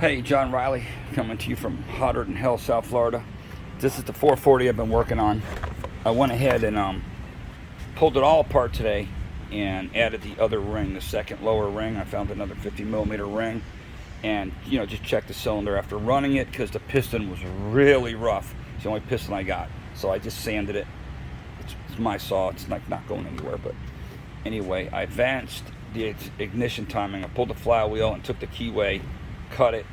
Hey, John Riley coming to you from hotter than hell, South Florida. This is the 440 I've been working on. I went ahead and pulled it all apart today and added the other ring, the second lower ring. I found another 50 millimeter ring and just checked the cylinder after running it because the piston was really rough. It's the only piston I got, so I just sanded it. It's my saw. It's not going anywhere, but anyway, I advanced the ignition timing. I pulled the flywheel and took the keyway, cut it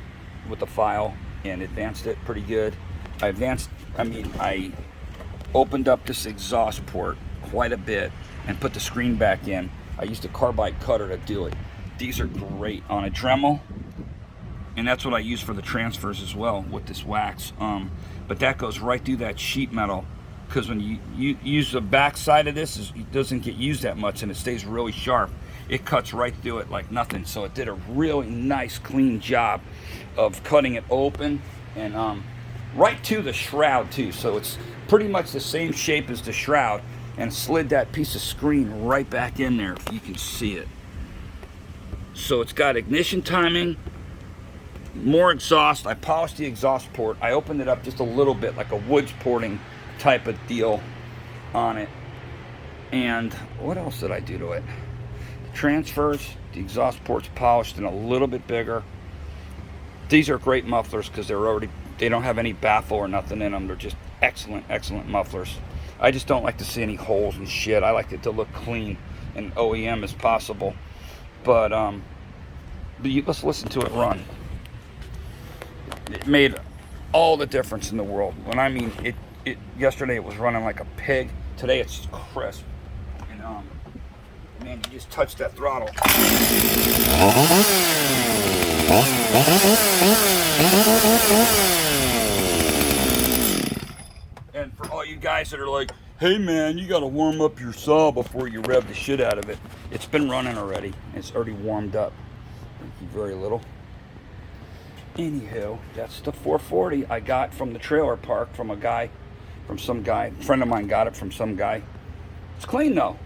with the file, and advanced it pretty good. I opened up this exhaust port quite a bit and put the screen back in. I used a carbide cutter to do it. These are great on a Dremel, and that's what I use for the transfers as well with this wax. But that goes right through that sheet metal, because when you use the back side of this, it doesn't get used that much and it stays really sharp. It cuts right through it like nothing. So it did a really nice clean job of cutting it open and right to the shroud too. So it's pretty much the same shape as the shroud, and slid that piece of screen right back in there if you can see it. So it's got ignition timing, more exhaust. I polished the exhaust port. I opened it up just a little bit like a woods porting type of deal on it. And what else did I do to it? The transfers, the exhaust port's polished and a little bit bigger. These are great mufflers because they don't have any baffle or nothing in them. They're just excellent mufflers. I just don't like to see any holes and shit. I like it to look clean and OEM as possible. But let's listen to it run. It made all the difference in the world. When I mean it, yesterday it was running like a pig. Today it's crisp. And man, you just touch that throttle. And for all you guys that are like, hey man, you gotta warm up your saw before you rev the shit out of it, it's been running already. It's already warmed up. Thank you very little. Anywho, that's the 440 I got from the trailer park from some guy. A friend of mine got it from some guy. It's clean though.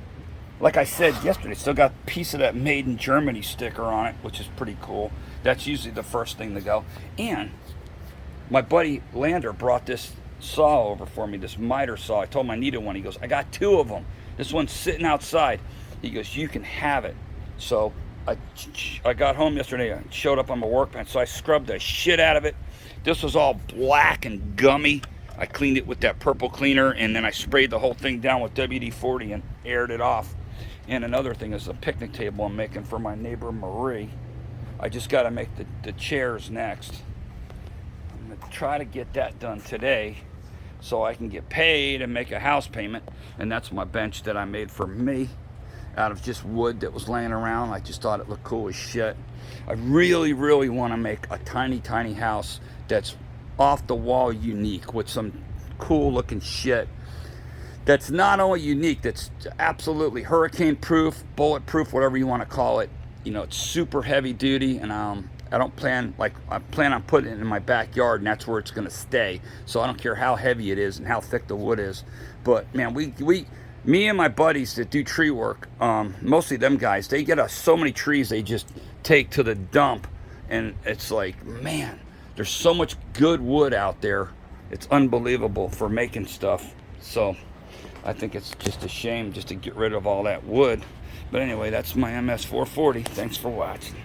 Like I said yesterday, still got a piece of that Made in Germany sticker on it, which is pretty cool. That's usually the first thing to go. And my buddy Lander brought this saw over for me, this miter saw. I told him I needed one. He goes, I got two of them. This one's sitting outside. He goes, you can have it. So I got home yesterday. I showed up on my workbench, so I scrubbed the shit out of it. This was all black and gummy. I cleaned it with that purple cleaner, and then I sprayed the whole thing down with WD-40 and aired it off. And another thing is a picnic table I'm making for my neighbor Marie. I just got to make the chairs next. I'm going to try to get that done today so I can get paid and make a house payment. And that's my bench that I made for me out of just wood that was laying around. I just thought it looked cool as shit. I really want to make a tiny house that's off the wall unique with some cool looking shit that's not only unique, that's absolutely hurricane proof, bulletproof, whatever you want to call it. It's super heavy duty, and I plan on putting it in my backyard, and that's where it's going to stay. So I don't care how heavy it is and how thick the wood is. But man, me and my buddies that do tree work, mostly them guys, they get us so many trees they just take to the dump, and it's like, man, there's so much good wood out there. It's unbelievable for making stuff. So I think it's just a shame just to get rid of all that wood. But anyway, that's my MS 440. Thanks for watching.